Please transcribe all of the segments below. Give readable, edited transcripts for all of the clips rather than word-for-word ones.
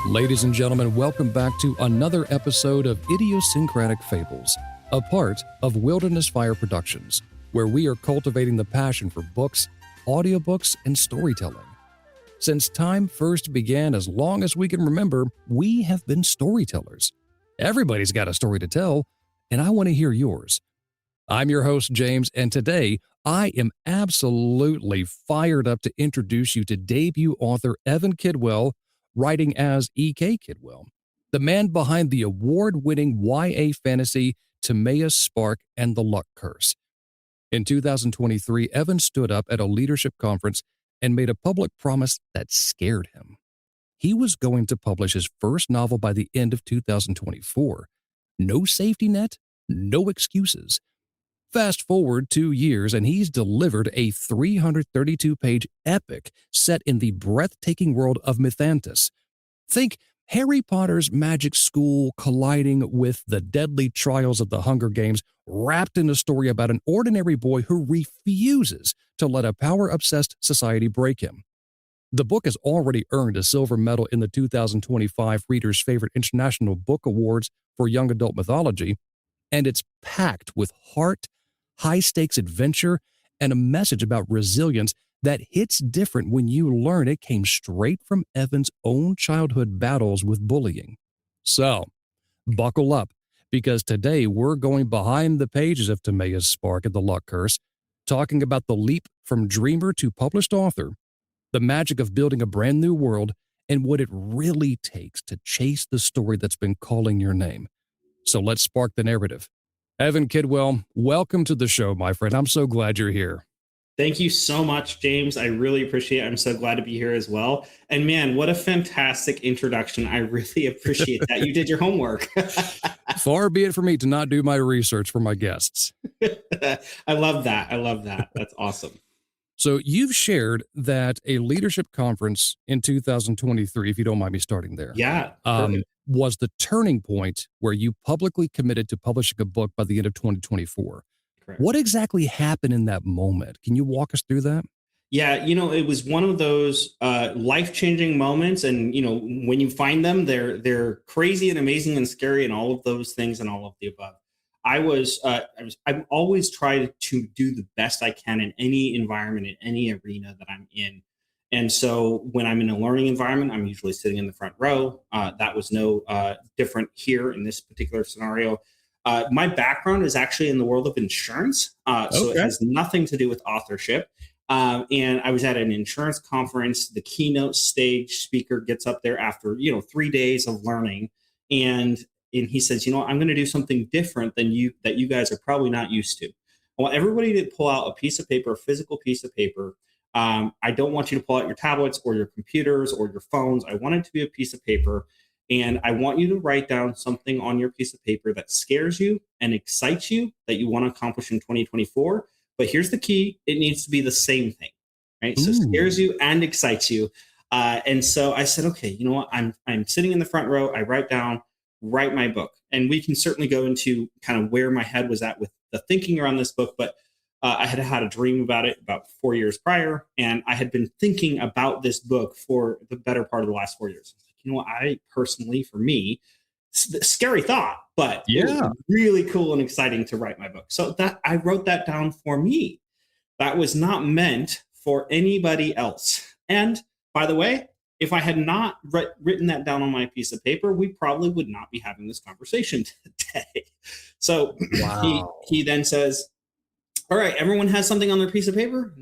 Ladies and gentlemen, welcome back to another episode of Idiosyncratic Fables, a part of Wilderness Fire Productions, where we are cultivating the passion for books, audiobooks, and storytelling. Since time first began, as long as we can remember, we have been storytellers. Everybody's got a story to tell, and I want to hear yours. I'm your host, James, and today I am absolutely fired up to introduce you to debut author Evan Kidwell, writing as E.K. Kidwell, the man behind the award-winning YA fantasy Timeaous, Spark, and the Luck Curse. In 2023, Evan stood up at a leadership conference and made a public promise that scared him. He was going to publish his first novel by the end of 2024. No safety net, no excuses. Fast forward 2 years, and he's delivered a 332-page epic set in the breathtaking world of Mythantis. Think Harry Potter's magic school colliding with the deadly trials of the Hunger Games, wrapped in a story about an ordinary boy who refuses to let a power-obsessed society break him. The book has already earned a silver medal in the 2025 Reader's Favorite International Book Awards for Young Adult Mythology, and it's packed with heart, high-stakes adventure, and a message about resilience that hits different when you learn it came straight from Evan's own childhood battles with bullying. So, buckle up, because today we're going behind the pages of Timeaous, Spark, and the Luck Curse, talking about the leap from dreamer to published author, the magic of building a brand new world, and what it really takes to chase the story that's been calling your name. So let's spark the narrative. Evan Kidwell, welcome to the show, my friend. I'm so glad you're here. Thank you so much, James. I really appreciate it. I'm so glad to be here as well. And man, what a fantastic introduction. I really appreciate that. You did your homework. Far be it for me to not do my research for my guests. I love that. I love that. That's awesome. So you've shared that a leadership conference in 2023, if you don't mind me starting there, was the turning point where you publicly committed to publishing a book by the end of 2024. Correct. What exactly happened in that moment? Can you walk us through that? Yeah, it was one of those life-changing moments, and when you find them, they're crazy and amazing and scary and all of those things and all of the above. I've always tried to do the best I can in any environment, in any arena that I'm in. And so when I'm in a learning environment, I'm usually sitting in the front row. That was no different here in this particular scenario. My background is actually in the world of insurance. So it has nothing to do with authorship. And I was at an insurance conference. The keynote stage speaker gets up there after, 3 days of learning. And he says, I'm going to do something different than that you guys are probably not used to. I want everybody to pull out a piece of paper, a physical piece of paper. I don't want you to pull out your tablets or your computers or your phones. I want it to be a piece of paper. And I want you to write down something on your piece of paper that scares you and excites you that you want to accomplish in 2024. But here's the key. It needs to be the same thing, right? So scares you and excites you. And so I said, okay, you know what? I'm sitting in the front row. I write my book. And we can certainly go into kind of where my head was at with the thinking around this book. But I had had a dream about it about 4 years prior. And I had been thinking about this book for the better part of the last 4 years. I personally, for me, scary thought, but it was really cool and exciting to write my book. So that I wrote that down for me. That was not meant for anybody else. And by the way, if I had not written that down on my piece of paper, we probably would not be having this conversation today. So he then says, all right, everyone has something on their piece of paper.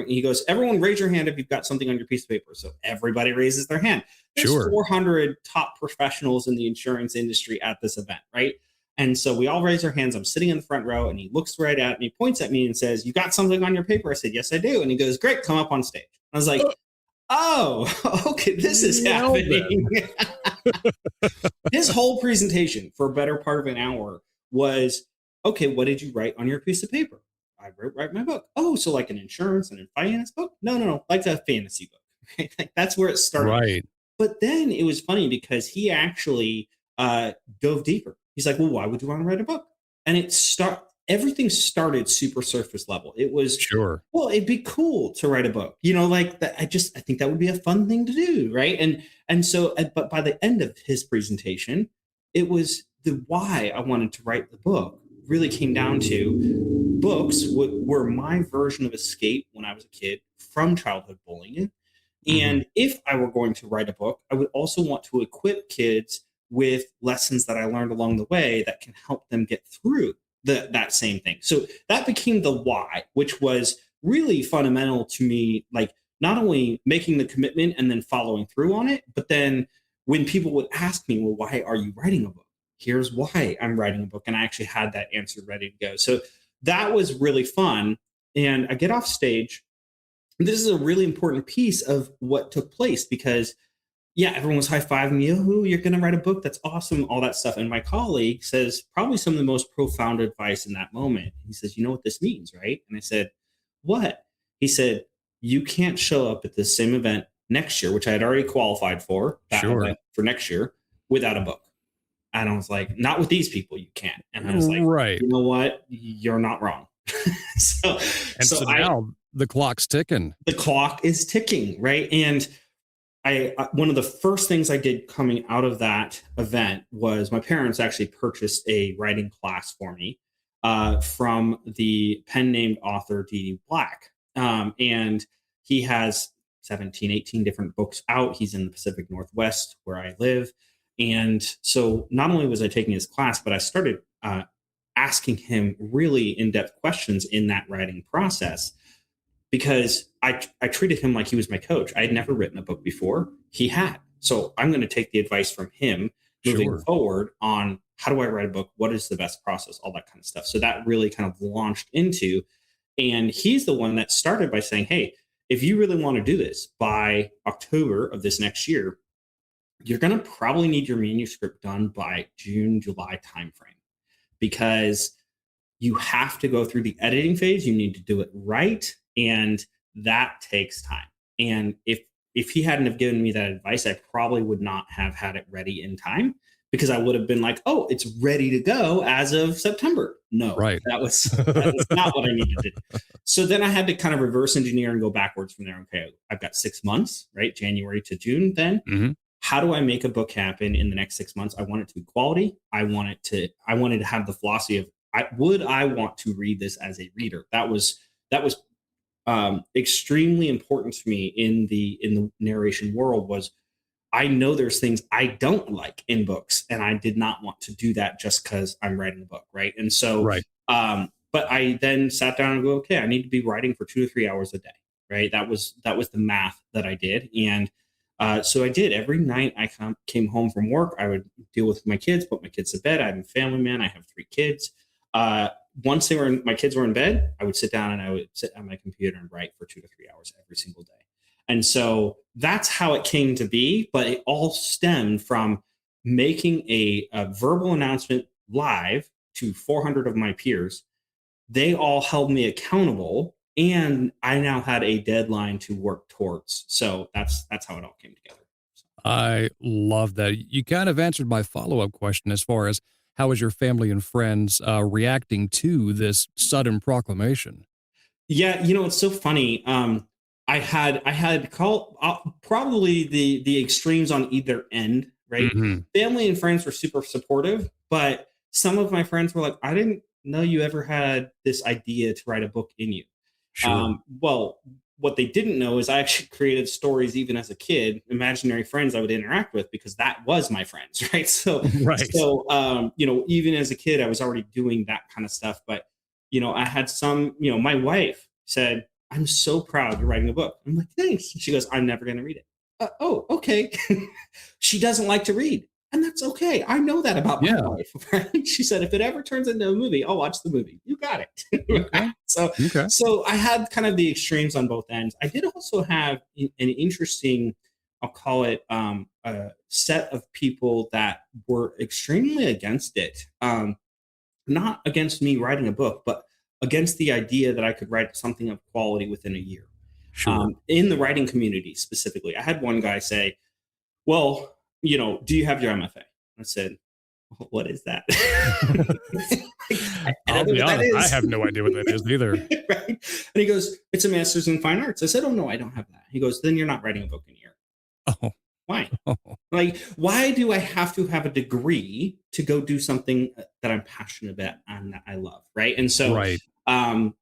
He goes, everyone raise your hand if you've got something on your piece of paper. So everybody raises their hand. There's 400 top professionals in the insurance industry at this event, right? And so we all raise our hands. I'm sitting in the front row, and he looks right at me, points at me and says, you got something on your paper? I said, yes, I do. And he goes, great, come up on stage. I was like, oh, okay, this is happening. His whole presentation for a better part of an hour was, okay, what did you write on your piece of paper? I write my book. Oh, so like an insurance and a finance book? No, like a fantasy book. Right? Like that's where it started. Right. But then it was funny because he actually dove deeper. He's like, well, why would you want to write a book? And everything started super surface level. It was, Sure. well, it'd be cool to write a book, you know, like that. I think that would be a fun thing to do, right? And so, but by the end of his presentation, it was the why I wanted to write the book really came down to books were my version of escape when I was a kid from childhood bullying. Hmm. And if I were going to write a book, I would also want to equip kids with lessons that I learned along the way that can help them get through that same thing. So that became the why, which was really fundamental to me, like not only making the commitment and then following through on it, but then when people would ask me, well, why are you writing a book? Here's why I'm writing a book. And I actually had that answer ready to go. So that was really fun. And I get off stage. This is a really important piece of what took place because yeah, everyone was high fiving me. Oh, you're going to write a book. That's awesome. All that stuff. And my colleague says probably some of the most profound advice in that moment. He says, you know what this means, right? And I said, what? He said, you can't show up at this same event next year, which I had already qualified for that Sure. event for next year without a book. And I was like, not with these people, you can't. And I was like, Right. you know what? You're not wrong. so, And so so now the clock's ticking. the clock is ticking, right? And one of the first things I did coming out of that event was my parents actually purchased a writing class for me from the pen named author D.D. Black. And he has 17, 18 different books out. He's in the Pacific Northwest where I live. And so not only was I taking his class, but I started asking him really in depth questions in that writing process because I treated him like he was my coach. I had never written a book before. He had. So I'm going to take the advice from him moving Sure. forward on how do I write a book? What is the best process? All that kind of stuff. So that really kind of launched into, and he's the one that started by saying, hey, if you really want to do this by October of this next year, you're going to probably need your manuscript done by June, July timeframe because you have to go through the editing phase. You need to do it right, and that takes time. And if he hadn't have given me that advice, I probably would not have had it ready in time because I would have been like, "Oh, it's ready to go as of September." No, Right. that was not what I needed to do. So then I had to kind of reverse engineer and go backwards from there. Okay, I've got 6 months, right? January to June. Then Hmm. how do I make a book happen in the next 6 months? I want it to be quality. I wanted to have the philosophy of I want to read this as a reader. That was extremely important to me in the narration world. Was I know there's things I don't like in books, and I did not want to do that just because I'm writing a book, right? And so, Right. but I then sat down and go, okay, I need to be writing for 2 to 3 hours a day, right? That was the math that I did, and so I did. Every night came home from work, I would deal with my kids, put my kids to bed. I'm a family man. I have 3 kids. Uh, Once my kids were in bed, I would sit down and I would sit on my computer and write for 2 to 3 hours every single day. And so that's how it came to be. But it all stemmed from making a verbal announcement live to 400 of my peers. They all held me accountable, and I now had a deadline to work towards. So that's how it all came together. I love that. You kind of answered my follow-up question as far as how is your family and friends reacting to this sudden proclamation? Yeah, you know, it's so funny. I had call probably the extremes on either end, right? Hmm. Family and friends were super supportive, but some of my friends were like, "I didn't know you ever had this idea to write a book in you." Sure. Well, what they didn't know is I actually created stories even as a kid, imaginary friends I would interact with because that was my friends, right? So, Right. you know, even as a kid, I was already doing that kind of stuff. But, you know, I had some, you know, my wife said, I'm so proud you're writing a book. I'm like, thanks. She goes, I'm never going to read it. Oh, okay. She doesn't like to read. And that's okay. I know that about my Yeah. wife. Right? She said, if it ever turns into a movie, I'll watch the movie. You got it. Right? Okay. Okay. So I had kind of the extremes on both ends. I did also have an interesting, I'll call it, a set of people that were extremely against it. Not against me writing a book, but against the idea that I could write something of quality within a year. Sure. In the writing community specifically, I had one guy say, well, you know, do you have your MFA? I said, what is that? I I'll don't know be what that honest, I is. have no idea what that is either. Right? And he goes, it's a master's in fine arts. I said, oh no, I don't have that. He goes, then you're not writing a book in a year. Oh, Why? oh, Like, why do I have to have a degree to go do something that I'm passionate about and that I love? Right. right.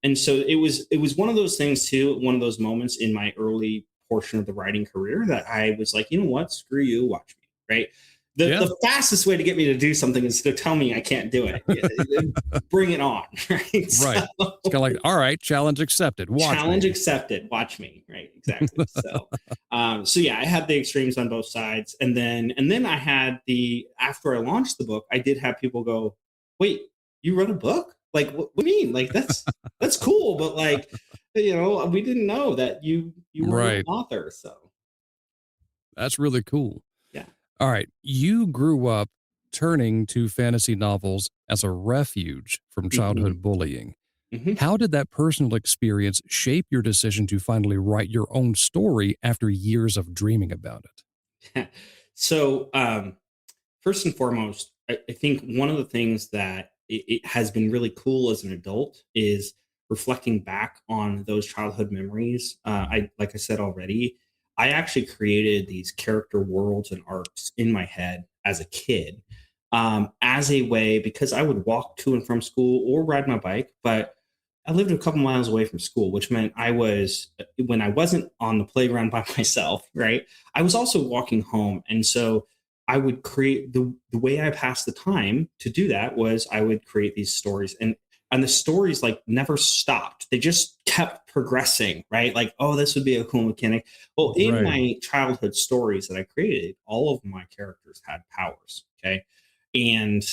And so it was one of those things too, one of those moments in my early portion of the writing career that I was like, you know what, screw you, watch me. Right. The, Yeah. the fastest way to get me to do something is to tell me I can't do it. Bring it on. Right. Right. So, It's kind of like, all right, challenge accepted. Watch challenge me. accepted, watch me. Right, exactly. So yeah, I had the extremes on both sides, and then I had the after I launched the book, I did have people go, wait, you wrote a book? Like, what do you mean? Like, that's cool, but like, we didn't know that you were an Right. author. So That's really cool. yeah. All right. You grew up turning to fantasy novels as a refuge from Hmm. childhood bullying. Hmm. How did that personal experience shape your decision to finally write your own story after years of dreaming about it? So first and foremost, I think one of the things that it has been really cool as an adult is reflecting back on those childhood memories. I like I said already, I actually created these character worlds and arcs in my head as a kid, as a way because I would walk to and from school or ride my bike, but I lived a couple miles away from school, which meant I was when I wasn't on the playground by myself, right? I was also walking home, and so I would create the way I passed the time to do that was I would create these stories and the stories like never stopped. They just kept progressing, right? Like, oh, this would be a cool mechanic. Well, in Right. my childhood stories that I created, all of my characters had powers. Okay. And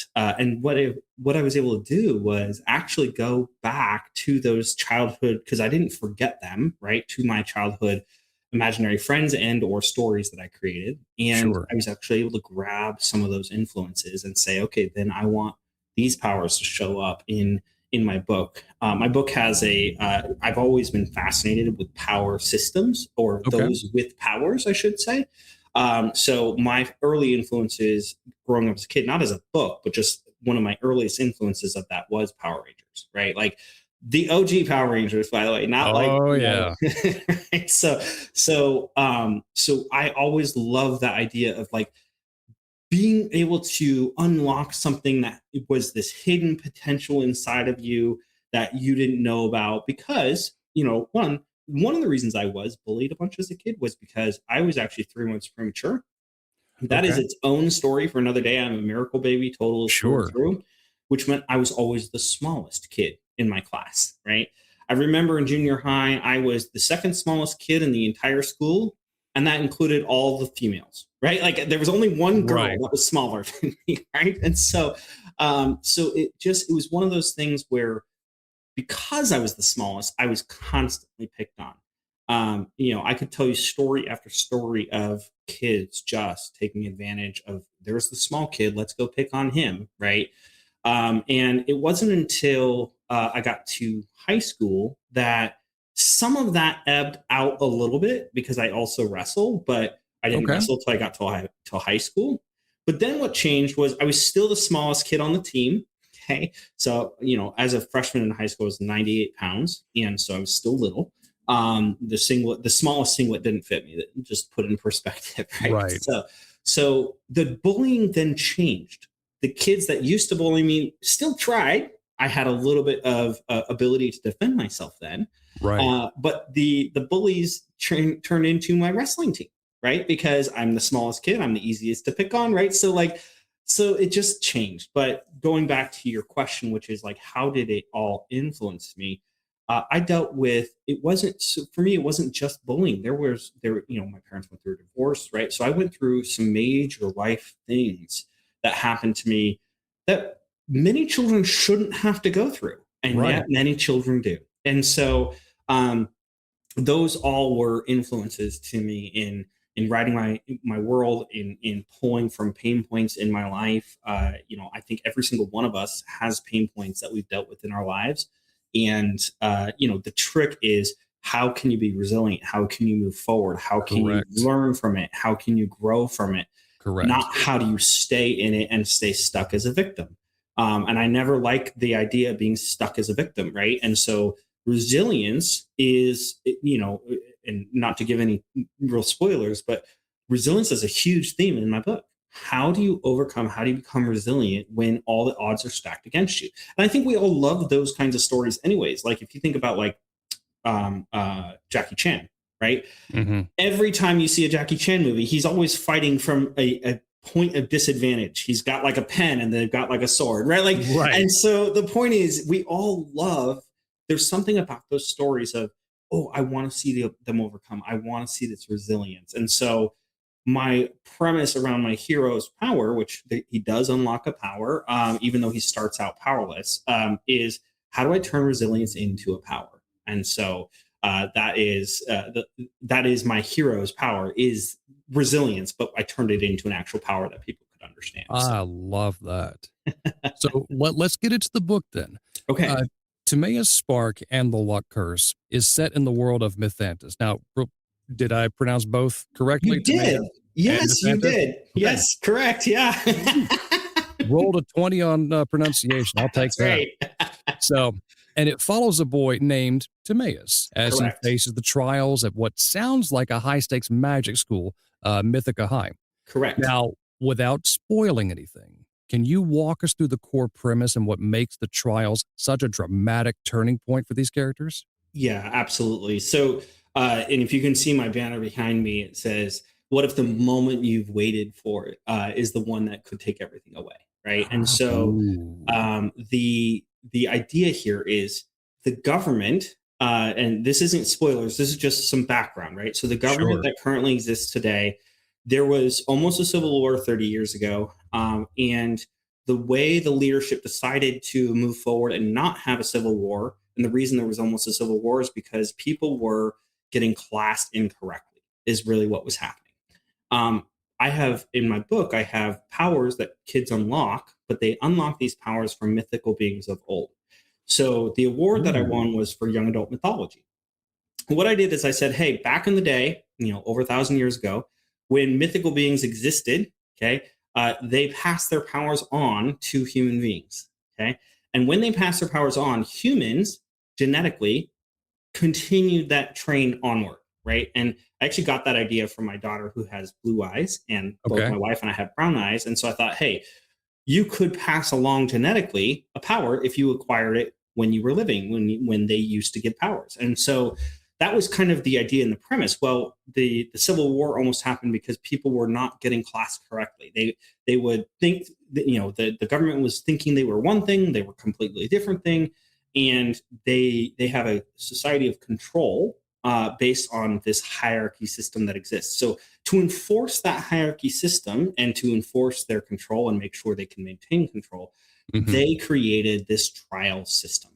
what I was able to do was actually go back to those childhood because I didn't forget them, right? To my childhood imaginary friends and or stories that I created. And Sure. I was actually able to grab some of those influences and say, okay, then I want these powers to show up in my book. My book has I've always been fascinated with power systems or Okay. those with powers, I should say. So my early influences growing up as a kid, not as a book, but just one of my earliest influences of that was Power Rangers, right? Like the OG Power Rangers, by the way, not like, Oh, yeah. right? So I always love that idea of like being able to unlock something that was this hidden potential inside of you that you didn't know about because one of the reasons I was bullied a bunch as a kid was because I was actually 3 months premature. That is Okay. its own story for another day. I'm a miracle baby, total through and Sure. through, which meant I was always the smallest kid in my class, right? I remember in junior high, I was the second smallest kid in the entire school, and that included all the females, right? Like there was only one girl Right. that was smaller than me, right? And so it was one of those things where because I was the smallest, I was constantly picked on. I could tell you story after story of kids just taking advantage of there's the small kid, let's go pick on him, right? And it wasn't until I got to high school that some of that ebbed out a little bit because I also wrestle, but I didn't Okay. wrestle till I got till high school. But then what changed was I was still the smallest kid on the team. Okay. So, as a freshman in high school, I was 98 pounds. And so I was still little. The smallest singlet didn't fit me. That just put it in perspective, right? Right. So the bullying then changed. The kids that used to bully me still tried. I had a little bit of ability to defend myself then, Right. but the bullies turned into my wrestling team, right? Because I'm the smallest kid, I'm the easiest to pick on, right? So it just changed. But going back to your question, which is like, how did it all influence me? I dealt with it wasn't so for me. It wasn't just bullying. My parents went through a divorce, right? So I went through some major life things that happened to me that many children shouldn't have to go through, and yet Right. many children do. And so um, those all were influences to me in writing my world, in pulling from pain points in my life. I think every single one of us has pain points that we've dealt with in our lives, and the trick is how can you be resilient? How can you move forward? How can you Correct. learn from it? How can you grow from it? Correct. not how do you stay in it and stay stuck as a victim. And I never like the idea of being stuck as a victim, right? And so resilience is, and not to give any real spoilers, but resilience is a huge theme in my book. How do you overcome, how do you become resilient when all the odds are stacked against you? And I think we all love those kinds of stories anyways. Like if you think about like Jackie Chan, right? Hmm. Every time you see a Jackie Chan movie, he's always fighting from a point of disadvantage. He's got like a pen and they've got like a sword, right? Like, Right. and so the point is, we all love. There's something about those stories of, oh, I want to see them overcome. I want to see this resilience, and so my premise around my hero's power, which he does unlock a power, even though he starts out powerless, is how do I turn resilience into a power? And so that is my hero's power is resilience, but I turned it into an actual power that people could understand. So I love that. So let's get into the book then. okay, Uh, Timeaous Spark and the Luck Curse is set in the world of Mythantis. Now, did I pronounce both correctly? you did. Timeaous and Yes, you Mythantis? did. Okay. Yes, correct. Yeah. Rolled a 20 on pronunciation. I'll take That's that. right. So, and it follows a boy named Timaeus as he Correct. faces the trials at what sounds like a high stakes magic school, Mythica High. Correct. Now, without spoiling anything, can you walk us through the core premise and what makes the trials such a dramatic turning point for these characters? Yeah, absolutely. So, and if you can see my banner behind me, it says, "What if the moment you've waited for is the one that could take everything away?" Right. And so, Ooh, the idea here is the government, and this isn't spoilers. This is just some background, right? So, the government sure. that currently exists today, there was almost a civil war 30 years ago, and the way the leadership decided to move forward and not have a civil war, and the reason there was almost a civil war is because people were getting classed incorrectly, is really what was happening. Um, I have in my book, I have powers that kids unlock, but they unlock these powers from mythical beings of old. So the award that I Ooh, won was for young adult mythology. What I did is I said, hey, back in the day, over 1,000 years ago, when mythical beings existed, okay, they passed their powers on to human beings, okay, and when they passed their powers on, humans genetically continued that train onward, right? And I actually got that idea from my daughter who has blue eyes, and both okay. my wife and I have brown eyes, and so I thought, hey, you could pass along genetically a power if you acquired it when you were living, when they used to give powers. And so that was kind of the idea and the premise. Well, the Civil War almost happened because people were not getting classed correctly. They would think that, the government was thinking they were one thing, they were completely different thing, and they have a society of control based on this hierarchy system that exists. So to enforce that hierarchy system and to enforce their control and make sure they can maintain control, Hmm. they created this trial system.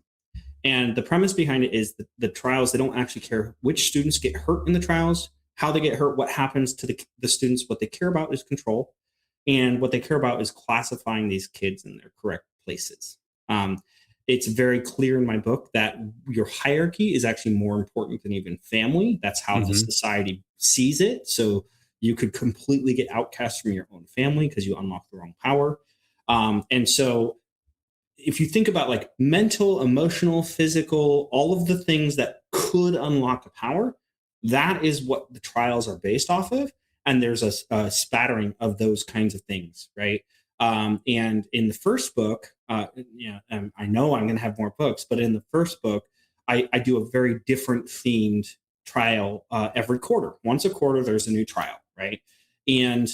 And the premise behind it is that the trials, they don't actually care which students get hurt in the trials, how they get hurt, what happens to the students. What they care about is control. And what they care about is classifying these kids in their correct places. It's very clear in my book that your hierarchy is actually more important than even family. That's how the Hmm. society sees it. So you could completely get outcast from your own family because you unlock the wrong power. And so if you think about like mental, emotional, physical, all of the things that could unlock a power, that is what the trials are based off of. And there's a spattering of those kinds of things, right? And in the first book, I know I'm going to have more books, but in the first book, I do a very different themed trial every quarter. Once a quarter, there's a new trial, right? And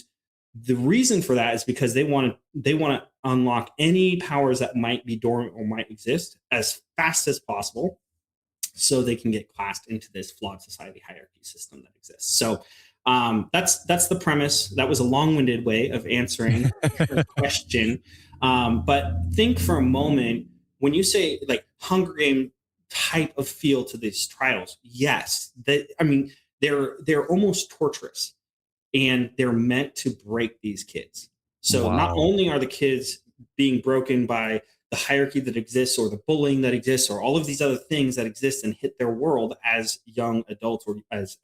the reason for that is because they want to unlock any powers that might be dormant or might exist as fast as possible so they can get classed into this flawed society hierarchy system that exists. So that's the premise. That was a long-winded way of answering your question. But think for a moment, when you say like Hunger Game type of feel to these trials, yes, I mean they're almost torturous and they're meant to break these kids. So not Wow. only are the kids being broken by the hierarchy that exists or the bullying that exists or all of these other things that exist and hit their world as young adults or as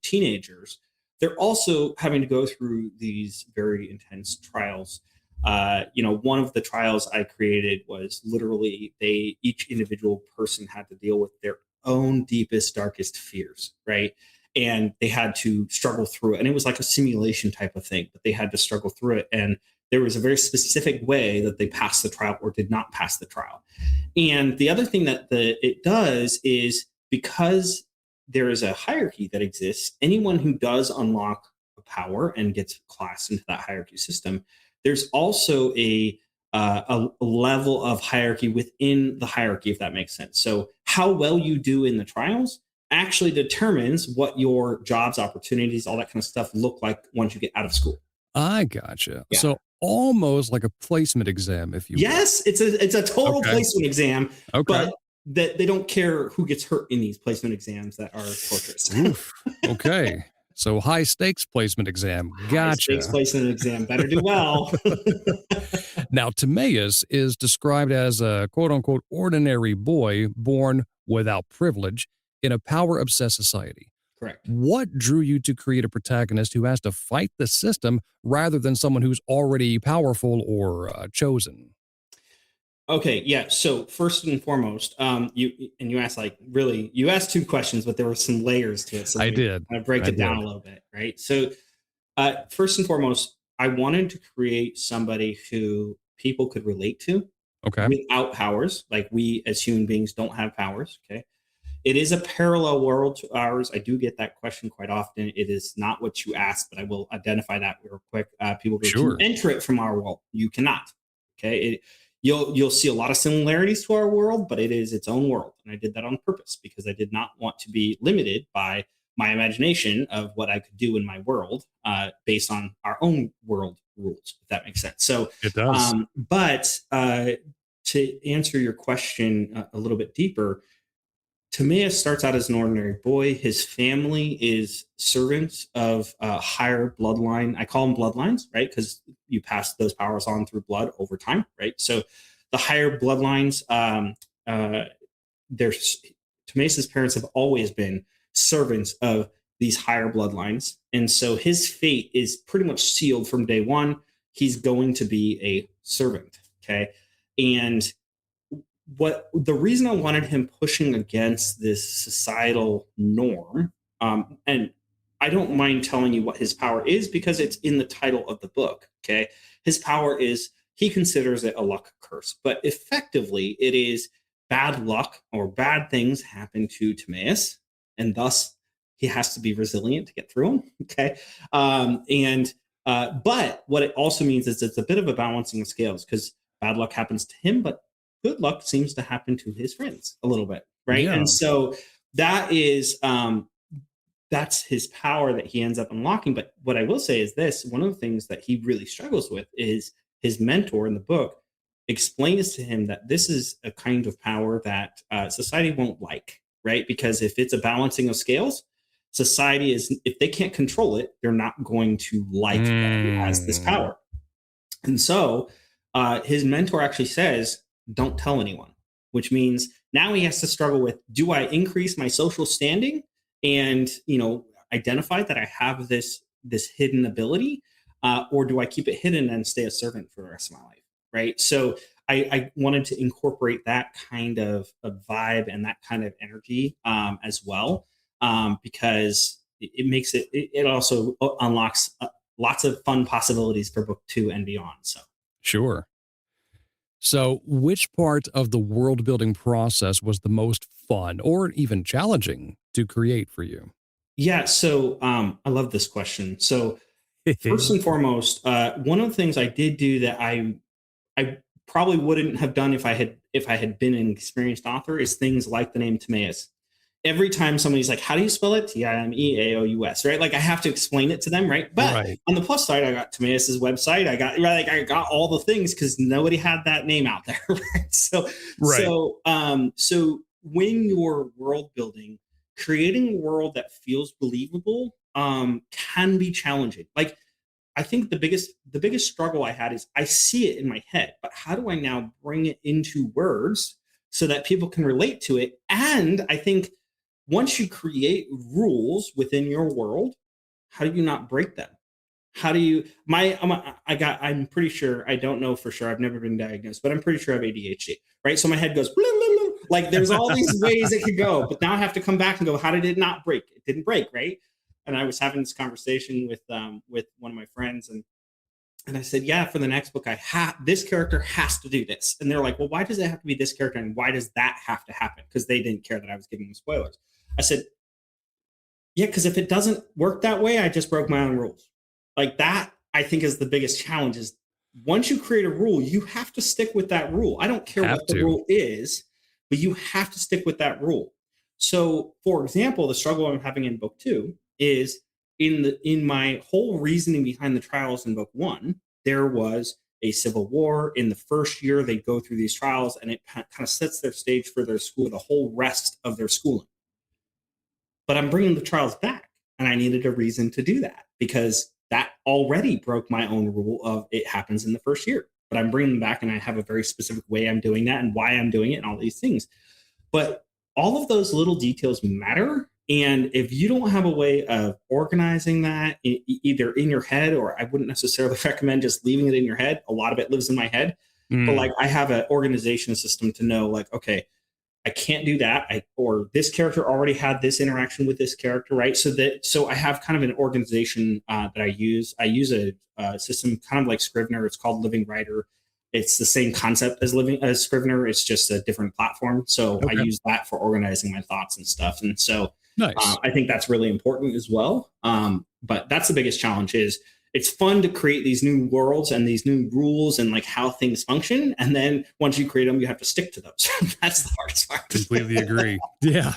teenagers, they're also having to go through these very intense trials. One of the trials I created was literally each individual person had to deal with their own deepest, darkest fears, right? And they had to struggle through it. And it was like a simulation type of thing, but they had to struggle through it. And there was a very specific way that they passed the trial or did not pass the trial. And the other thing that it does is, because there is a hierarchy that exists, anyone who does unlock a power and gets classed into that hierarchy system, there's also a level of hierarchy within the hierarchy, if that makes sense. So how well you do in the trials actually determines what your jobs, opportunities, all that kind of stuff look like once you get out of school. I gotcha. Yeah. So almost like a placement exam, if you will. Yes, it's a total Okay. placement exam, Okay. but that they don't care who gets hurt in these placement exams that are torturous. Oof. Okay. So high stakes placement exam. Gotcha. High stakes placement exam. Better do well. Now, Timeaous is described as a quote unquote ordinary boy born without privilege in a power obsessed society. Correct. What drew you to create a protagonist who has to fight the system rather than someone who's already powerful or chosen? Okay, yeah. So first and foremost, you asked, like, really, you asked two questions, but there were some layers to it. So I did. I break it down a little bit, right? So first and foremost, I wanted to create somebody who people could relate to Okay. without powers. Like, we as human beings don't have powers. Okay. It is a parallel world to ours. I do get that question quite often. It is not what you asked, but I will identify that real quick. People go, Sure. to enter it from our world. You cannot. Okay. You'll see a lot of similarities to our world, but it is its own world. And I did that on purpose because I did not want to be limited by my imagination of what I could do in my world based on our own world rules, if that makes sense. So it does. But to answer your question a little bit deeper, Timeaous starts out as an ordinary boy. His family is servants of a higher bloodline. I call them bloodlines, right? Because you pass those powers on through blood over time, right? So the higher bloodlines, there's Timeaous' parents have always been servants of these higher bloodlines. And so his fate is pretty much sealed from day one. He's going to be a servant, okay? And what the reason I wanted him pushing against this societal norm, and I don't mind telling you what his power is because it's in the title of the book. Okay. His power is, he considers it a luck curse, but effectively it is bad luck or bad things happen to Timeaous, and thus he has to be resilient to get through them. Okay. But what it also means is it's a bit of a balancing of scales, because bad luck happens to him, but good luck seems to happen to his friends a little bit, right? Yeah. And so that is that's his power that he ends up unlocking. But what I will say is this: one of the things that he really struggles with is his mentor in the book explains to him that this is a kind of power that society won't like, right? Because if it's a balancing of scales, society is, if they can't control it, they're not going to like that he has this power. And so his mentor actually says, don't tell anyone, which means now he has to struggle with, do I increase my social standing and, identify that I have this hidden ability, or do I keep it hidden and stay a servant for the rest of my life? Right. So I wanted to incorporate that kind of a vibe and that kind of energy as well, because it makes it also unlocks lots of fun possibilities for book 2 and beyond. So sure. So, which part of the world building process was the most fun or even challenging to create for you? Yeah, so I love this question. So first and foremost, one of the things I did do that I probably wouldn't have done if I had been an experienced author is things like the name Timeaous. Every time somebody's like, how do you spell it? Timeaous, right? Like, I have to explain it to them, right? But on the plus side, I got Timeaous' website. I got all the things because nobody had that name out there, right? So when you're world building, creating a world that feels believable can be challenging. Like, I think the biggest struggle I had is I see it in my head, but how do I now bring it into words so that people can relate to it? And I think once you create rules within your world, how do you not break them? How do you I'm pretty sure, I don't know for sure, I've never been diagnosed, but I'm pretty sure I have ADHD, right? So my head goes blah, blah, blah. Like there's all these ways it could go, but now I have to come back and go, how did it not break? It didn't break, right? And I was having this conversation with one of my friends, and I said, yeah, for the next book, this character has to do this. And they're like, well, why does it have to be this character? And why does that have to happen? Because they didn't care that I was giving them spoilers. I said, yeah, because if it doesn't work that way, I just broke my own rules. Like that, I think is the biggest challenge is once you create a rule, you have to stick with that rule. I don't care what the rule is, but you have to stick with that rule. So, for example, the struggle I'm having in book 2 is in my whole reasoning behind the trials in book 1, there was a civil war. In the first year, they go through these trials, and it kind of sets their stage for their school, the whole rest of their schooling. But I'm bringing the trials back, and I needed a reason to do that because that already broke my own rule of it happens in the first year. But I'm bringing them back, and I have a very specific way I'm doing that and why I'm doing it and all these things. But all of those little details matter. And if you don't have a way of organizing that either in your head, or I wouldn't necessarily recommend just leaving it in your head. A lot of it lives in my head. But like I have an organization system to know like, okay, I can't do that. Or this character already had this interaction with this character, right? So I have kind of an organization that I use. I use a system kind of like Scrivener. It's called Living Writer. It's the same concept as Scrivener. It's just a different platform. So I use that for organizing my thoughts and stuff. And so nice. I think that's really important as well. But that's the biggest challenge is it's fun to create these new worlds and these new rules and like how things function. And then once you create them, you have to stick to those. That's the hardest part. Completely agree. Yeah.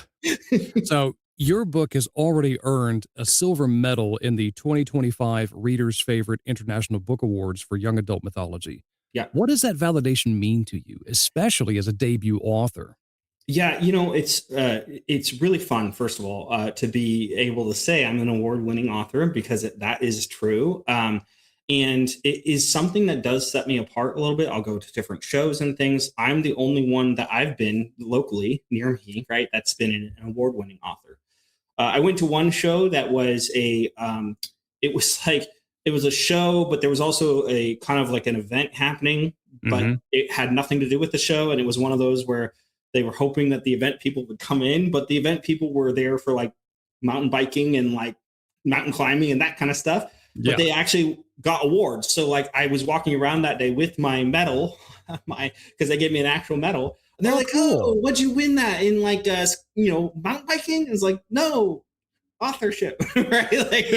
So your book has already earned a silver medal in the 2025 Reader's Favorite International Book Awards for Young Adult Mythology. Yeah. What does that validation mean to you, especially as a debut author? Yeah, it's really fun, first of all, to be able to say I'm an award-winning author because that is true. And it is something that does set me apart a little bit. I'll go to different shows and things. I'm the only one that I've been locally near me, right? That's been an award-winning author. I went to one show that was it was a show, but there was also a kind of like an event happening, but it had nothing to do with the show. And it was one of those where they were hoping that the event people would come in, but the event people were there for like mountain biking and like mountain climbing and that kind of stuff. But they actually got awards. So like I was walking around that day with my medal, because they gave me an actual medal. And they're like, cool. Oh, what'd you win that in like, mountain biking? It's like, no, authorship, right? Like,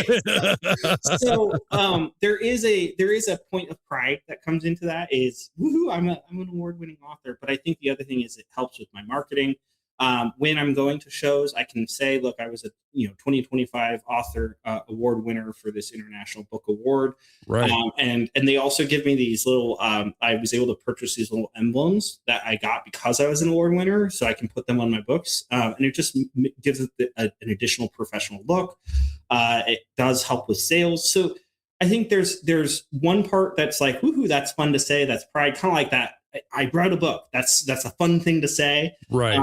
there is a point of pride that comes into that is, woohoo, I'm an award-winning author. But I think the other thing is it helps with my marketing. When I'm going to shows, I can say, look, I was a 2025 author award winner for this International Book Award. Right. And they also give me these little, I was able to purchase these little emblems that I got because I was an award winner. So I can put them on my books. And it just gives it an additional professional look. It does help with sales. So I think there's one part that's like, woohoo, that's fun to say. That's pride, kind of like that. I wrote a book. That's a fun thing to say. Right.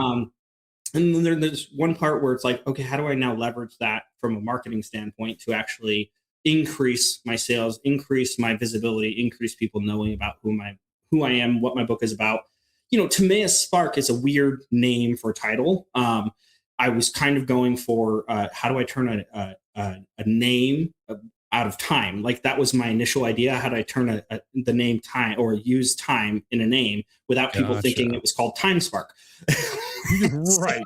And then there's one part where it's like, okay, how do I now leverage that from a marketing standpoint to actually increase my sales, increase my visibility, increase people knowing about who I am, what my book is about. Timeaous Spark is a weird name for title. I was kind of going for how do I turn a name out of time? Like that was my initial idea. How do I turn the name time or use time in a name without people thinking it was called Time Spark? Right.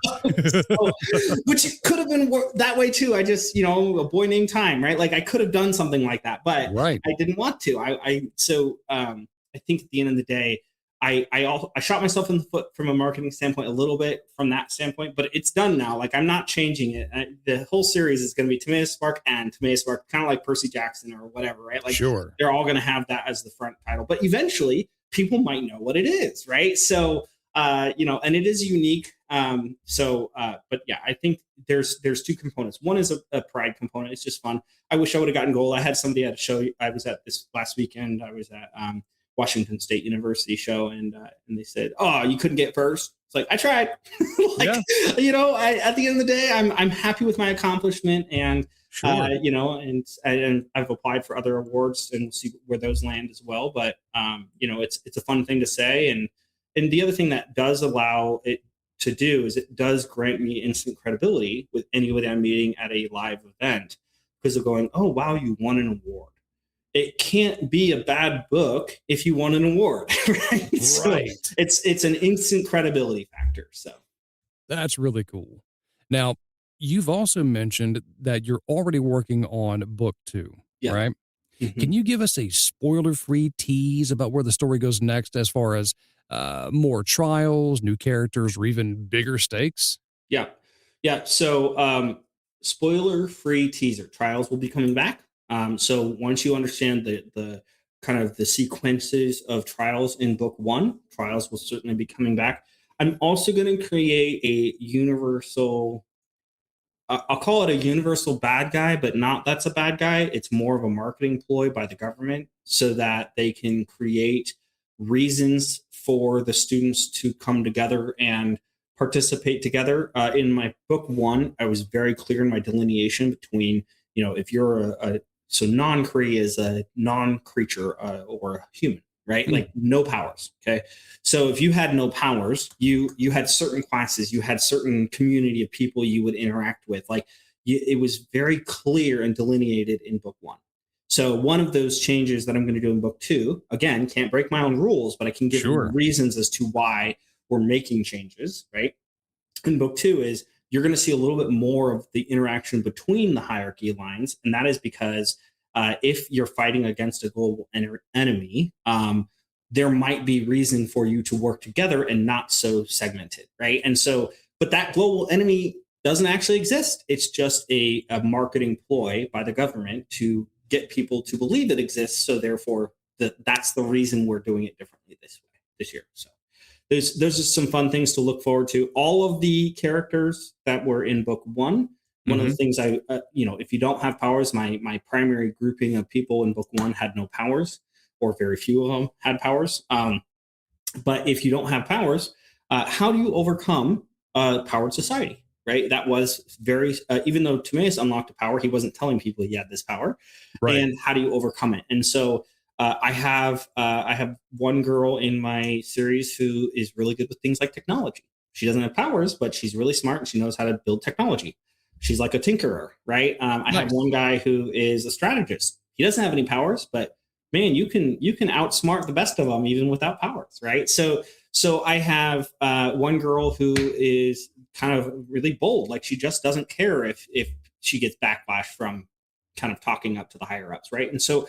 Which could have been that way too. I just, a boy named Time, right? Like I could have done something like that, but I didn't want to. I think at the end of the day, I shot myself in the foot from a marketing standpoint a little bit from that standpoint, but it's done now. Like I'm not changing it. The whole series is going to be Timeaous Spark and Timeaous Spark, kind of like Percy Jackson or whatever, right? Like they're all going to have that as the front title, but eventually people might know what it is, right? So, and it is unique. But yeah, I think there's two components. One is a pride component. It's just fun. I wish I would have gotten gold. I had somebody at a show I was at this last weekend. I was at Washington State University show, and they said, "Oh, you couldn't get first." It's like I tried. At the end of the day, I'm happy with my accomplishment, and Sure. And I've applied for other awards and see where those land as well. But it's a fun thing to say, and the other thing that does allow it to do is it does grant me instant credibility with anybody I'm meeting at a live event because they're going, oh wow, you won an award. It can't be a bad book if you won an award, right? So Right. it's an instant credibility factor. So That's really cool. Now, you've also mentioned that you're already working on book two, yeah. right? Mhm. Can you give us a spoiler free tease about where the story goes next as far as more trials, new characters, or even bigger stakes? Yeah. Yeah. So, spoiler free teaser trials will be coming back. So once you understand the kind of the sequences of trials in book one, trials will certainly be coming back. I'm also going to create a universal, I'll call it a universal bad guy, but not that's a bad guy. It's more of a marketing ploy by the government so that they can create reasons for the students to come together and participate together. In my book one, I was very clear in my delineation between, if you're so non-Kree is a non-creature or a human, right? Hmm, Like no powers. Okay. So if you had no powers, you had certain classes, you had certain community of people you would interact with. Like it was very clear and delineated in book one. So one of those changes that I'm going to do in book two, again, can't break my own rules, but I can give you sure. reasons as to why we're making changes, right? In book two is you're going to see a little bit more of the interaction between the hierarchy lines, and that is because if you're fighting against a global enemy, there might be reason for you to work together and not so segmented, right? And so, but that global enemy doesn't actually exist. It's just a marketing ploy by the government to get people to believe it exists. So therefore, that's the reason we're doing it differently this year. So there's just some fun things to look forward to. All of the characters that were in book one. One of the Hmm. things if you don't have powers, my primary grouping of people in book one had no powers, or very few of them had powers. But if you don't have powers, how do you overcome a powered society? Right. That was very, even though Timeaous unlocked a power, he wasn't telling people he had this power. Right. And how do you overcome it? And so I have one girl in my series who is really good with things like technology. She doesn't have powers, but she's really smart and she knows how to build technology. She's like a tinkerer, right? I have Nice. one guy who is a strategist. He doesn't have any powers, but man, you can outsmart the best of them even without powers, right? So I have one girl who is kind of really bold, like she just doesn't care if she gets backlash from kind of talking up to the higher ups, right? And so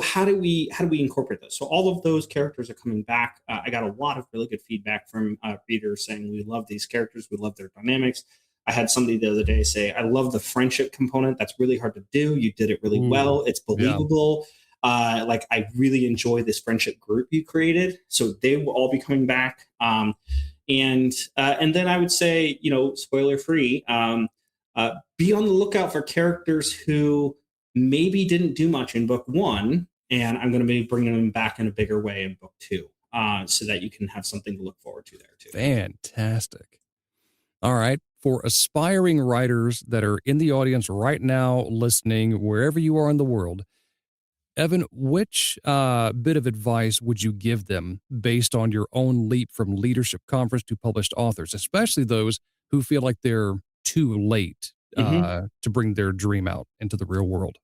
how do we incorporate those? So all of those characters are coming back. I got a lot of really good feedback from readers saying we love these characters, we love their dynamics. I had somebody the other day say, I love the friendship component. That's really hard to do. You did it really Ooh, well. It's yeah. believable. Like I really enjoy this friendship group you created. So they will all be coming back. And then I would say, spoiler free, be on the lookout for characters who maybe didn't do much in book one, and I'm going to be bringing them back in a bigger way in book two, so that you can have something to look forward to there too. Fantastic. All right. For aspiring writers that are in the audience right now, listening, wherever you are in the world, Evan, which bit of advice would you give them based on your own leap from leadership conference to published authors, especially those who feel like they're too late Hmm. to bring their dream out into the real world?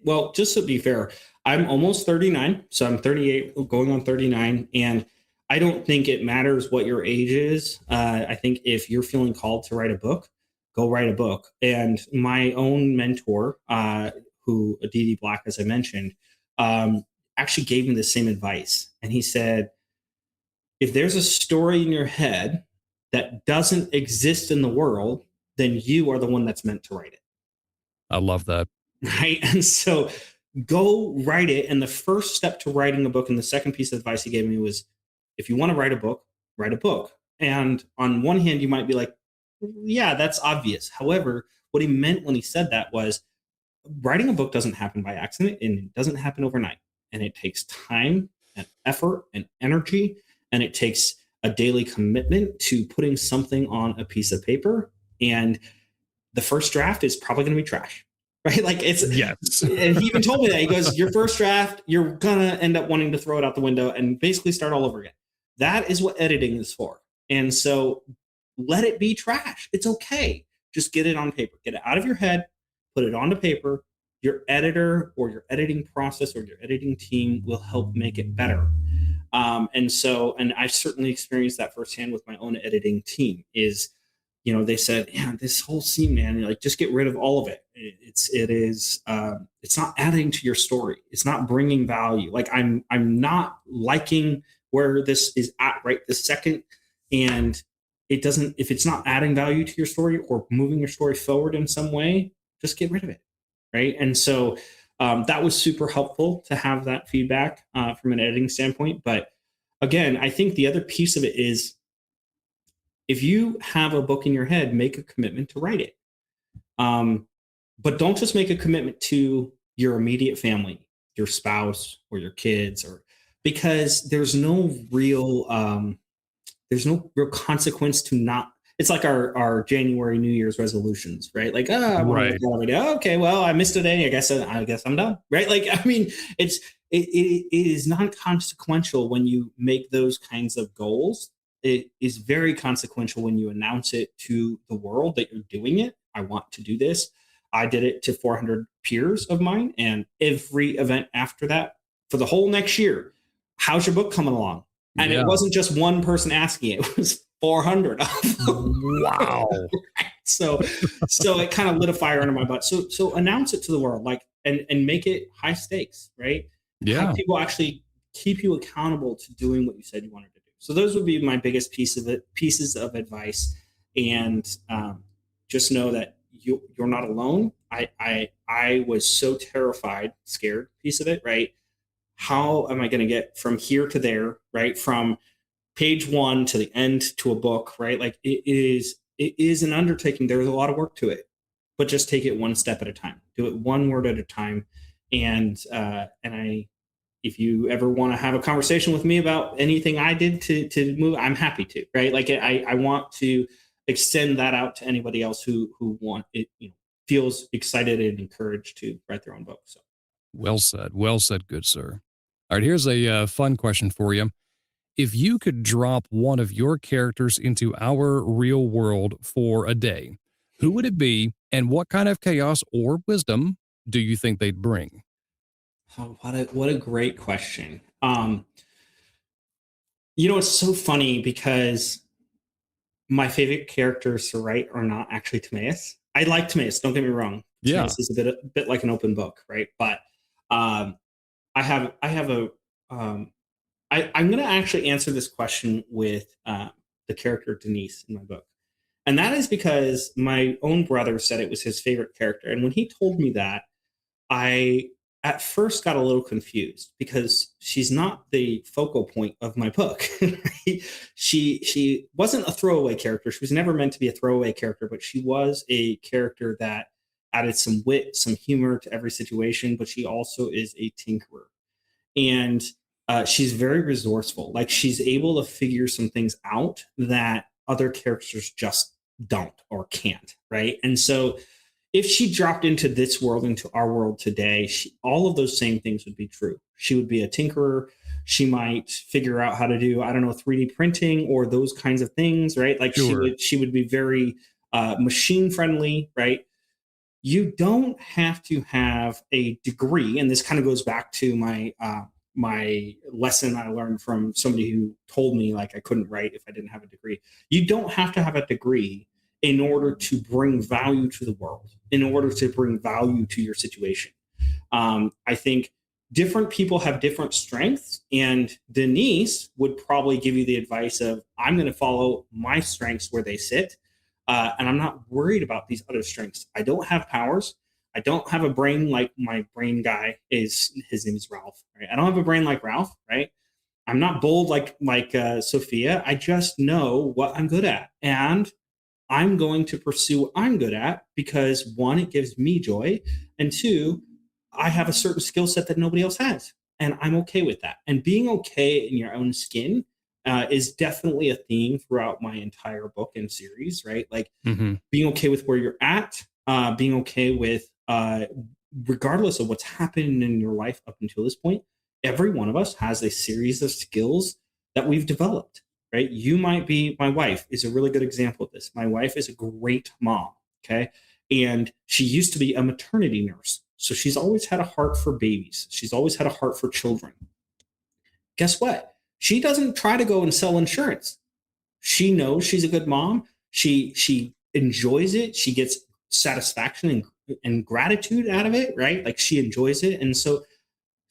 Well, just to be fair, I'm almost 39, so I'm 38, going on 39, and I don't think it matters what your age is. I think if you're feeling called to write a book, go write a book. And my own mentor, who Aditi Black, as I mentioned, actually gave me the same advice, and he said, if there's a story in your head that doesn't exist in the world, then you are the one that's meant to write it. I love that. Right. And so go write it. And the first step to writing a book, and the second piece of advice he gave me was, if you want to write a book, write a book. And on one hand, you might be like, yeah, that's obvious. However, what he meant when he said that was writing a book doesn't happen by accident and it doesn't happen overnight. And it takes time and effort and energy. And it takes a daily commitment to putting something on a piece of paper. And the first draft is probably going to be trash. right? Like it's, Yes. and he even told me that. He goes, your first draft, you're gonna end up wanting to throw it out the window and basically start all over again. That is what editing is for. And so let it be trash. It's okay. Just get it on paper. Get it out of your head, put it onto paper. Your editor or your editing process or your editing team will help make it better. And I've certainly experienced that firsthand with my own editing team is, they said, yeah, this whole scene, man, like just get rid of all of it. It's not adding to your story. It's not bringing value. Like I'm not liking where this is at right this second. And it doesn't, if it's not adding value to your story or moving your story forward in some way, just get rid of it. Right. And so that was super helpful to have that feedback from an editing standpoint. But again, I think the other piece of it is if you have a book in your head, make a commitment to write it. But don't just make a commitment to your immediate family, your spouse or your kids, or because there's no real consequence to not. It's like our January New Year's resolutions, right? Like, I want to Right. work out every day. Oh, okay, well, I missed a day. I guess I'm done, right? Like, I mean, it is non consequential when you make those kinds of goals. It is very consequential when you announce it to the world that you're doing it. I want to do this. I did it to 400 peers of mine, and every event after that for the whole next year. How's your book coming along? And Yeah. it wasn't just one person asking it was 400 of them. Wow. so it kind of lit a fire under my butt. So announce it to the world, like, and make it high stakes, right? Yeah. Have people actually keep you accountable to doing what you said you wanted to do. So those would be my biggest pieces of advice. And just know that you're not alone. I was so terrified, scared piece of it, right? How am I going to get from here to there, right? From page one to the end to a book, right? Like it is an undertaking. There's a lot of work to it, but just take it one step at a time. Do it one word at a time. And if you ever want to have a conversation with me about anything I did to move, I'm happy to, right? Like I want to extend that out to anybody else who want it, feels excited and encouraged to write their own book. So. Well said. Well said, good sir. All right, here's a fun question for you. If you could drop one of your characters into our real world for a day, who would it be, and what kind of chaos or wisdom do you think they'd bring? Oh, what a great question. It's so funny because my favorite characters to write are not actually Timeaous. I like Timeaous, don't get me wrong. Yeah, Timeaous is a bit like an open book, right? But um, um, I'm going to actually answer this question with the character Denise in my book. And that is because my own brother said it was his favorite character. And when he told me that, I at first got a little confused because she's not the focal point of my book. Right? She wasn't a throwaway character. She was never meant to be a throwaway character, but she was a character that added some wit, some humor to every situation. But she also is a tinkerer, and she's very resourceful. Like she's able to figure some things out that other characters just don't or can't. Right, and so if she dropped into this world, into our world today, all of those same things would be true. She would be a tinkerer. She might figure out how to do, I don't know, 3D printing or those kinds of things, right? Like sure. she would be very machine friendly, right? You don't have to have a degree, and this kind of goes back to my lesson I learned from somebody who told me like I couldn't write if I didn't have a degree. You don't have to have a degree in order to bring value to the world, in order to bring value to your situation. I think different people have different strengths, and Denise would probably give you the advice of, I'm going to follow my strengths where they sit. And I'm not worried about these other strengths. I don't have powers. I don't have a brain like my brain guy is. His name is Ralph. Right? I don't have a brain like Ralph. Right? I'm not bold like Sophia. I just know what I'm good at, and I'm going to pursue what I'm good at because one, it gives me joy, and two, I have a certain skill set that nobody else has, and I'm okay with that. And being okay in your own skin is definitely a theme throughout my entire book and series, right? Like Hmm. being okay with where you're at, being okay with regardless of what's happened in your life up until this point, every one of us has a series of skills that we've developed, right? You might be, my wife is a really good example of this. My wife is a great mom, okay? And she used to be a maternity nurse. So she's always had a heart for babies. She's always had a heart for children. Guess what? She doesn't try to go and sell insurance. She knows she's a good mom. She enjoys it. She gets satisfaction and gratitude out of it, right? Like she enjoys it. And so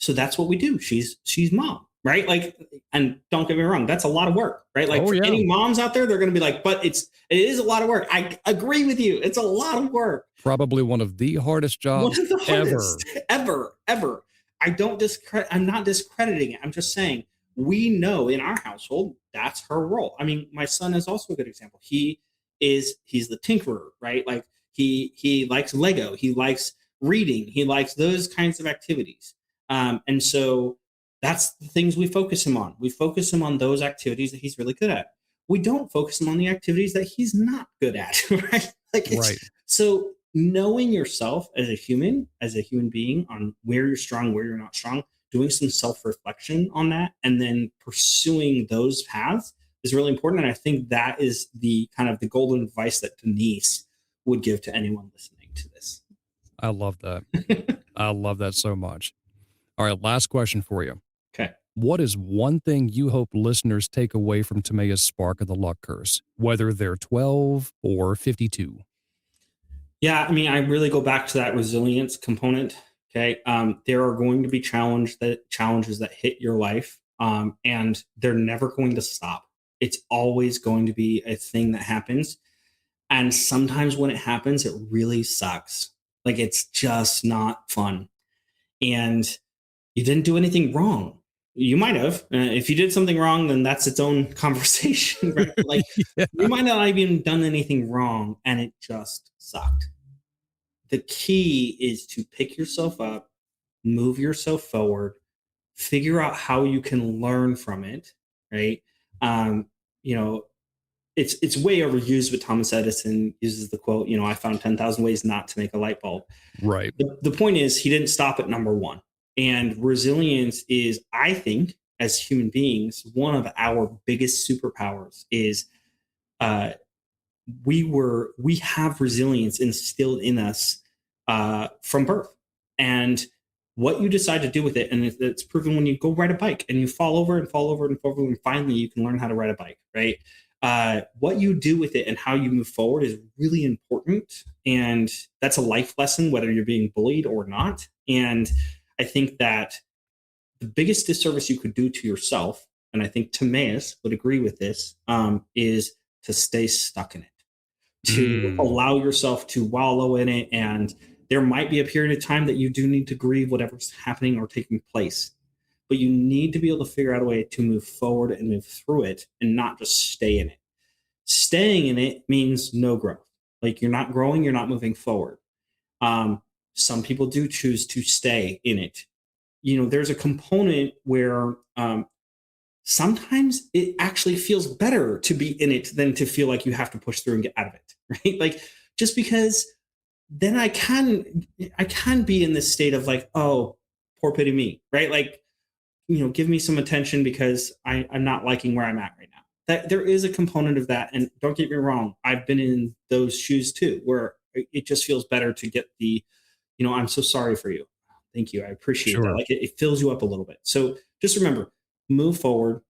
that's what we do. She's mom, right? Like, and don't get me wrong, that's a lot of work, right? Like for any moms out there, they're going to be like, but it is a lot of work. I agree with you. It's a lot of work. Probably one of the hardest jobs one of the hardest ever. I'm not discrediting it. I'm just saying we know in our household that's her role. I mean, my son is also a good example. He's the tinkerer, right? Like he likes Lego, he likes reading, he likes those kinds of activities. And so that's the things we focus him on. We focus him on those activities that he's really good at. We don't focus him on the activities that he's not good at, right? Right. So knowing yourself as a human being, on where you're strong, where you're not strong, doing some self-reflection on that, and then pursuing those paths is really important. And I think that is the kind of the golden advice that Denise would give to anyone listening to this. I love that. I love that so much. All right, last question for you. Okay. What is one thing you hope listeners take away from Timeaous Spark of the Luck Curse, whether they're 12 or 52? Yeah, I mean, I really go back to that resilience component. Okay. There are going to be challenges that hit your life, and they're never going to stop. It's always going to be a thing that happens. And sometimes when it happens, it really sucks. Like it's just not fun. And you didn't do anything wrong. You might have. If you did something wrong, then that's its own conversation, right? Like yeah. You might not have even done anything wrong, and it just sucked. The key is to pick yourself up, move yourself forward, figure out how you can learn from it, right? You know, it's way overused, but Thomas Edison uses the quote, I found 10,000 ways not to make a light bulb. Right. The point is, he didn't stop at number one. And resilience is, I think, as human beings, one of our biggest superpowers is we have resilience instilled in us from birth. And what you decide to do with it, and it's proven when you go ride a bike and you fall over and fall over and fall over, and finally you can learn how to ride a bike, right? What you do with it and how you move forward is really important. And that's a life lesson, whether you're being bullied or not. And I think that the biggest disservice you could do to yourself, and I think Timeaous would agree with this, is to stay stuck in it, to allow yourself to wallow in it. And there might be a period of time that you do need to grieve whatever's happening or taking place, but you need to be able to figure out a way to move forward and move through it and not just stay in it. Staying in it means no growth. Like you're not growing, you're not moving forward. Some people do choose to stay in it. There's a component where sometimes it actually feels better to be in it than to feel like you have to push through and get out of it, right? Like just because then I can be in this state of like, oh, poor pity me, right? Like, give me some attention because I'm not liking where I'm at right now. That there is a component of that. And don't get me wrong, I've been in those shoes too, where it just feels better to get the, I'm so sorry for you. Thank you. I appreciate that. Like it fills you up a little bit. So just remember, move forward,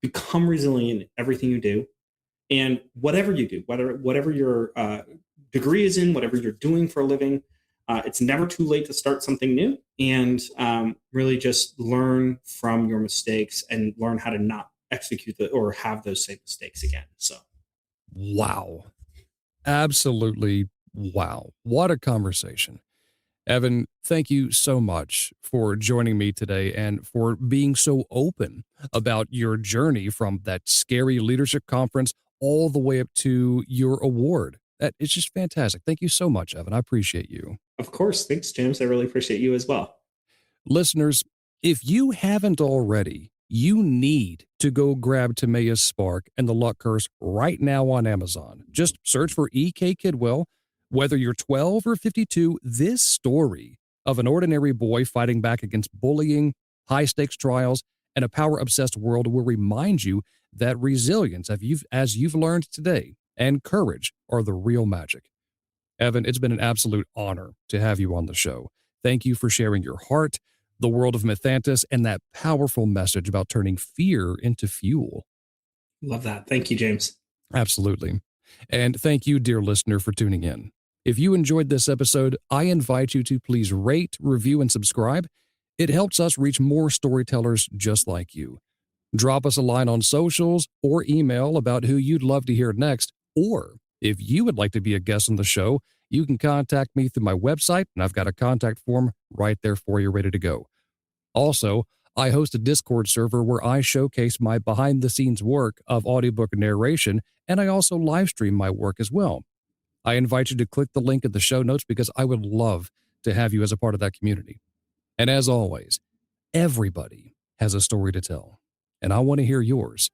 become resilient in everything you do. And whatever you do, whatever your degree is in, whatever you're doing for a living, it's never too late to start something new, and really just learn from your mistakes and learn how to not execute or have those same mistakes again. So, wow. Absolutely. Wow. What a conversation. Evan, thank you so much for joining me today and for being so open about your journey from that scary leadership conference all the way up to your award. It's just fantastic. Thank you so much, Evan. I appreciate you. Of course. Thanks, James. I really appreciate you as well. Listeners, if you haven't already, you need to go grab Timeaous Spark and the Luck Curse right now on Amazon. Just search for E.K. Kidwell. Whether you're 12 or 52, this story of an ordinary boy fighting back against bullying, high stakes trials, and a power obsessed world will remind you that resilience, as you've learned today, and courage are the real magic. Evan, it's been an absolute honor to have you on the show. Thank you for sharing your heart, the world of Mythantis, and that powerful message about turning fear into fuel. Love that. Thank you, James. Absolutely. And thank you, dear listener, for tuning in. If you enjoyed this episode, I invite you to please rate, review, and subscribe. It helps us reach more storytellers just like you. Drop us a line on socials or email about who you'd love to hear next, or if you would like to be a guest on the show, you can contact me through my website, and I've got a contact form right there for you ready to go. Also, I host a Discord server where I showcase my behind-the-scenes work of audiobook narration, and I also live stream my work as well. I invite you to click the link in the show notes because I would love to have you as a part of that community. And as always, everybody has a story to tell, and I want to hear yours.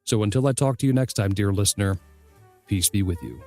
So until I talk to you next time, dear listener, peace be with you.